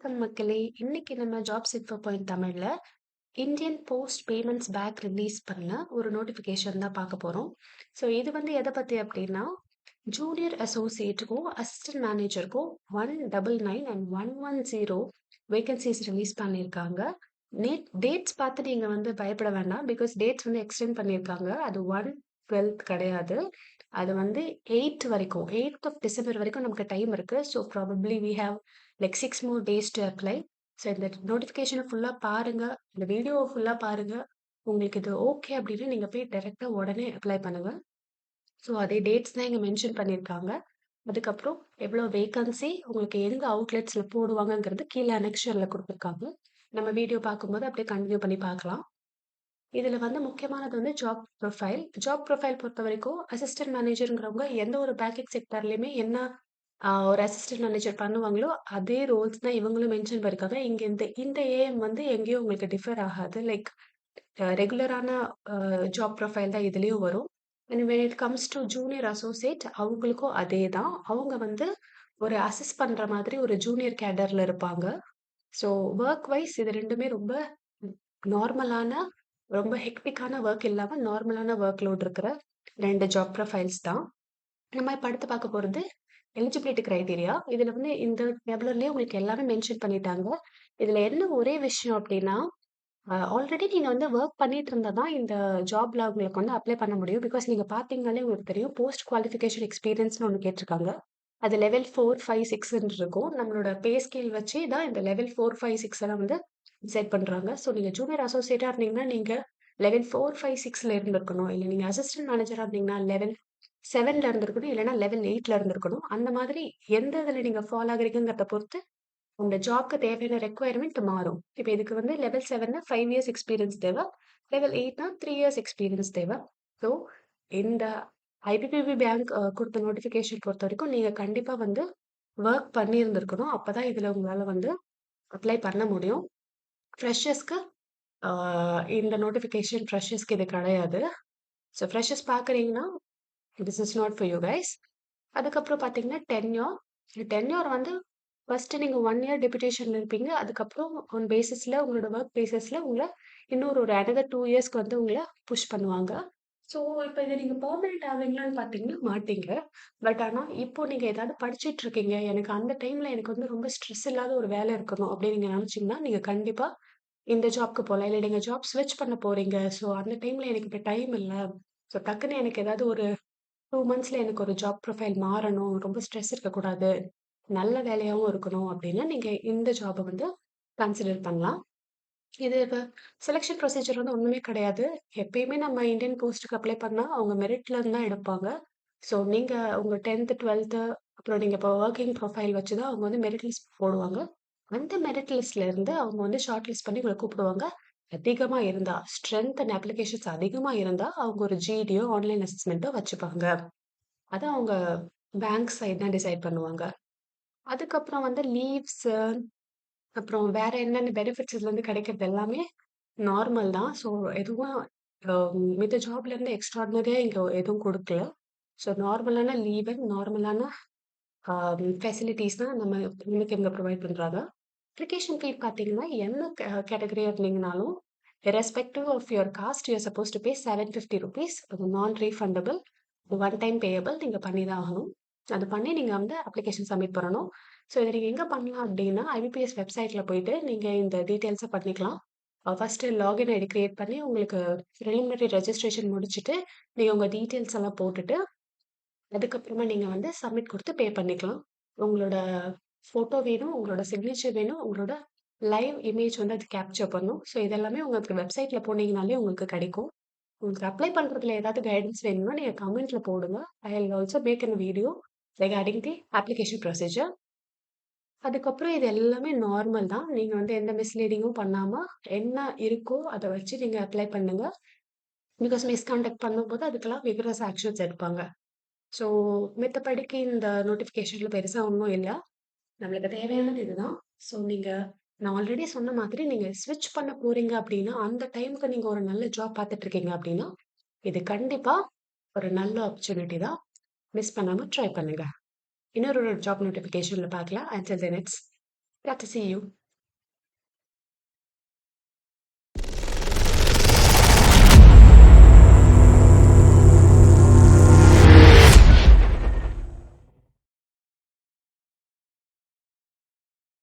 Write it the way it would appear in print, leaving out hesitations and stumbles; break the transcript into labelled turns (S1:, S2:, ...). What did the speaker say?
S1: வணக்கம் மக்களே! இன்னைக்கு நம்ம ஜாப்ஸ் இன்ஃபோ பாயிண்ட் தமிழ்ல Indian post payments bank release பண்ண ஒரு நோட்டிஃபிகேஷன் தான் பார்க்க போறோம். ஸோ இது வந்து எத பத்தி அப்டின்னா, ஜூனியர் அசோசியேட்டுக்கும், அசிஸ்டன்ட் மேனேஜருக்கும் 199 அண்ட் 110 வேகன்ஸீஸ் ரிலீஸ் பண்ணியிருக்காங்க. டேட்ஸ் பார்த்து நீங்க வந்து பயப்பட வேண்டாம். பிகாஸ் டேட்ஸ் வந்து எக்ஸ்டெண்ட் பண்ணியிருக்காங்க. அது 1/12 கிடையாது. அது வந்து 8 வரைக்கும் 8th ஆஃப் டிசம்பர் வரைக்கும் நமக்கு டைம் இருக்கு. So probably we have like 6 more days to apply. So இந்த நோட்டிஃபிகேஷனை ஃபுல்லா பாருங்க. இந்த வீடியோவை ஃபுல்லா பாருங்க. உங்களுக்கு இது ஓகே அப்படின்னு நீங்க போய் டைரக்டா உடனே அப்ளை பண்ணுங்க. ஸோ அதே டேட்ஸ் தான் இங்க மென்ஷன் பண்ணியிருக்காங்க. அதுக்கப்புறம் எவ்வளோ வேகன்சி உங்களுக்கு எங்க அவுட்லெட்ஸ்ல போடுவாங்கங்கிறது கீழே அனெக்ஷன்ல கொடுத்துருக்காங்க. நம்ம வீடியோ பார்க்கும்போது அப்படியே கண்டினியூ பண்ணி பார்க்கலாம். இதுல வந்து முக்கியமானது வந்து ஜாப் ப்ரொஃபைல். ஜாப் ப்ரொஃபைல் பொறுத்தவரைக்கும் அசிஸ்டன்ட் மேனேஜர்ங்கிறவங்க எந்த ஒரு பேங்கிங் செக்டார்லயுமே என்ன ஒரு அசிஸ்டன்ட் மேனேஜர் பண்ணுவாங்களோ, அதே ரோல்ஸ் தான் இவங்களும் மென்ஷன் பண்ணியிருக்காங்க. இங்க இந்த இந்த ஏஎம் வந்து எங்கேயும் உங்களுக்கு டிஃபர் ஆகாது. லைக் ரெகுலரான ஜாப் ப்ரொஃபைல் தான் இதுலயும் வரும். And when it comes to junior associate அவங்களுக்கும் அதே தான். அவங்க வந்து ஒரு அசிஸ்ட் பண்ற மாதிரி ஒரு ஜூனியர் கேடர்ல இருப்பாங்க. ஸோ வொர்க் வைஸ் இது 2மே ரொம்ப நார்மலான, ரொம்ப ஹெக்டிக்கான வொர்க் இல்லாம நார்மலான வொர்க் லோட் இருக்கிற 2 ஜாப் ப்ரொஃபைல்ஸ் தான். நம்ம இப்ப அடுத்து பார்க்க போறது எலிஜிபிலிட்டி கிரைட்டீரியா. இதுல வந்து இந்த டேபுலர்லயே உங்களுக்கு எல்லாமே மென்ஷன் பண்ணிட்டாங்க. இதுல என்ன ஒரே விஷயம் அப்டின்னா, ஆல்ரெடி நீங்க வந்து வொர்க் பண்ணிட்டு இருந்தா தான் இந்த ஜாப்ல உங்களுக்கு வந்து அப்ளை பண்ண முடியும். பிகாஸ் நீங்க பார்த்தீங்கனாலே உங்களுக்கு தெரியும். போஸ்ட் குவாலிஃபிகேஷன் எக்ஸ்பீரியன்ஸ்னு ஒண்ணு கேட்டிருக்காங்க. அது லெவல் 4, 5, 6ன்னு இருக்கும். நம்மளோட பே ஸ்கேல் வச்சு தான் இந்த லெவல் 4, 5, 6 எல்லாம் வந்து டிசைட் பண்றாங்க. ஸோ நீங்க ஜூனியர் அசோசியேட்டா இருந்தீங்கன்னா, நீங்க லெவல் 4, 5, 6ல இருந்திருக்கணும். இல்ல நீங்க அசிஸ்டன்ட் மேனேஜரா இருந்தீங்கன்னா, லெவல் 7ல இருந்திருக்கணும். இல்லன்னா லெவல் 8ல இருந்திருக்கணும். அந்த மாதிரி எந்த இதுல நீங்க ஃபால் ஆகுறீங்கங்கிறத பொறுத்து, உங்க ஜாப்க்கு தேவையான ரெக்வயர்மென்ட் மாறும். இப்ப இதுக்கு வந்து லெவல் 7னா 5 இயர்ஸ் எக்ஸ்பீரியன்ஸ் தேவை. லெவல் 8னா 3 இயர்ஸ் எக்ஸ்பீரியன்ஸ் தேவை. ஸோ இந்த ஐபிபிபி பேங்க் குடுத்த நோட்டிஃபிகேஷன் பொறுத்தவரைக்கும், நீங்க கண்டிப்பா வந்து வொர்க் பண்ணியிருந்திருக்கணும். அப்பதான் இதுல உங்களால வந்து அப்ளை பண்ண முடியும். ஃப்ரெஷர்ஸ்க்கு இந்த நோட்டிஃபிகேஷன் ஃப்ரெஷர்ஸ்க்கு இது கிடையாது. ஸோ ஃப்ரெஷர்ஸ் பார்க்குறீங்கன்னா, this is not for you guys. அதுக்கப்புறம் பார்த்தீங்கன்னா, டென்யூர் வந்து ஃபர்ஸ்ட்டு நீங்க 1 இயர் டெப்யூட்டேஷன்ல இருப்பீங்க. அதுக்கப்புறம் ஆன் பேசிஸ்ல உங்களோட வொர்க் பேசிஸ்ல உங்கள இன்னொரு ஒரு அனதர் 2 இயர்ஸ்க்கு வந்து உங்கள புஷ் பண்ணுவாங்க. ஸோ இப்ப இத நீங்க பெர்மனன்ட் ஆவீங்களான்னு பார்த்தீங்கன்னா மாட்டீங்க. பட் ஆனா இப்போ நீங்க ஏதாவது படிச்சுட்டு இருக்கீங்க. எனக்கு அந்த டைம்ல எனக்கு வந்து ரொம்ப ஸ்ட்ரெஸ் இல்லாத ஒரு வேலை இருக்கணும் அப்படின்னு நீங்க நினைச்சீங்கன்னா, நீங்க கண்டிப்பா இந்த ஜாப்க்கு போலாம். இல்ல நீங்க ஜாப் ஸ்விட்ச் பண்ண போறீங்க. ஸோ அந்த டைம்ல எனக்கு இப்ப டைம் இல்ல. ஸோ டக்குன்னு எனக்கு ஏதாவது ஒரு 2 மந்த்ஸ்ல எனக்கு ஒரு ஜாப் ப்ரொஃபைல் மாறணும். ரொம்ப ஸ்ட்ரெஸ் இருக்கக்கூடாது. நல்ல வேலையாவும் இருக்கணும் அப்டின்னா, நீங்க இந்த ஜாப வந்து கன்சிடர் பண்ணலாம். இது இப்ப செலக்ஷன் ப்ரொசீஜர் வந்து ஒண்ணுமே கிடையாது. எப்பயுமே நம்ம இந்தியன் போஸ்ட்‌க்கு அப்ளை பண்ணா, அவங்க மெரிட்ல இருந்து தான் எடுப்பாங்க. ஸோ நீங்க உங்க 10த், 12த் அப்புறம் நீங்க இப்போ வொர்க்கிங் ப்ரொஃபைல் வச்சு தான் அவங்க வந்து மெரிட் லிஸ்ட் போடுவாங்க. அந்த மெரிட் லிஸ்ட்ல இருந்து அவங்க வந்து ஷார்ட் லிஸ்ட் பண்ணி உங்கள கூப்பிடுவாங்க. அதிகமா இருந்தா, ஸ்ட்ரெங்த் அண்ட் அப்ளிகேஷன்ஸ் அதிகமா இருந்தா, அவங்க ஒரு ஜிடியோ, ஆன்லைன் அசஸ்மென்ட்டோ வச்சுப்பாங்க. அத அவங்க பேங்க் சைட் தான் டிசைட் பண்ணுவாங்க. அதுக்கப்புறம் வந்து லீவ்ஸு, அப்புறம் வேற என்னென்ன பெனிஃபிட்ஸ் இதுலருந்து கிடைக்கிறது எல்லாமே நார்மல் தான். ஸோ எதுவும் அ மித்த ஜாப்ல இருந்து எக்ஸ்ட்ரார்டினரியா இங்க எதுவும் குடுக்கல. ஸோ நார்மலான லீவ் அண்ட் நார்மலான அ ஃபெசிலிட்டீஸ் தான் நமக்கு இங்க ப்ரொவைட் பண்றாங்க. அப்ளிகேஷன் ஃபீ பார்த்தீங்கன்னா, என்ன கேட்டகரியா இருந்தீங்கனாலும், irrespective of your caste you are supposed to pay ₹750. அது நான் ரீஃபண்டபிள். ஒன் டைம் பேயபிள் நீங்க பண்ணி தான் ஆகணும். அது பண்ணி நீங்க வந்து அப்ளிகேஷன் சப்மிட் பண்ணணும். ஸோ இத நீங்க எங்க பண்ணலாம் அப்டின்னா, ஐபிபிஎஸ் வெப்சைட்ல போயிட்டு நீங்க இந்த டீட்டெயில்ஸ பண்ணிக்கலாம். ஃபர்ஸ்ட்டு லாகின் ஐடி கிரியேட் பண்ணி உங்களுக்கு பிரிலிமினரி ரெஜிஸ்ட்ரேஷன் முடிச்சுட்டு, நீங்க உங்க டீட்டெயில்ஸ் எல்லாம் போட்டுட்டு, அதுக்கப்புறமா நீங்க வந்து சப்மிட் குடுத்து பே பண்ணிக்கலாம். உங்களோட ஃபோட்டோ வேணும், உங்களோட சிக்னேச்சர் வேணும், உங்களோட லைவ் இமேஜ் வந்து அது கேப்சர் பண்ணும். ஸோ இதெல்லாமே உங்களுக்கு வெப்சைட்ல போனீங்கனாலே உங்களுக்கு கிடைக்கும். உங்களுக்கு அப்ளை பண்றதுல ஏதாவது கைடன்ஸ் வேணும்னா நீங்க கமெண்ட்ல போடுங்க. I will also make an video regarding the application procedure. அதுக்கப்புறம் இது எல்லாமே நார்மல் தான். நீங்க வந்து எந்த மிஸ்லீடிங்கும் பண்ணாம, என்ன இருக்கோ அத வச்சு நீங்க அப்ளை பண்ணுங்க. பிகாஸ் மிஸ்கான்டக்ட் பண்ணும்போது அதுக்கெல்லாம் விகரஸ் ஆக்ஷன்ஸ் எடுப்பாங்க. ஸோ மித்தபடிக்கு இந்த நோட்டிஃபிகேஷன்ல பெருசா ஒண்ணும் இல்ல. நம்மளுக்கு தேவையானது இதுதான். ஸோ நான் ஆல்ரெடி சொன்ன மாதிரி நீங்க ஸ்விட்ச் பண்ண போறீங்க அப்டின்னா, அந்த டைம்க்கு நீங்க ஒரு நல்ல ஜாப் பார்த்துட்டு இருக்கீங்க அப்டின்னா, இது கண்டிப்பா ஒரு நல்ல ஆப்பர்ச்சுனிட்டி தான். மிஸ் பண்ணாம ட்ரை பண்ணுங்க. இன்னொரு ஜாப் நோட்டிஃபிகேஷன்ல பார்க்கலாம். Until then it's glad to see you.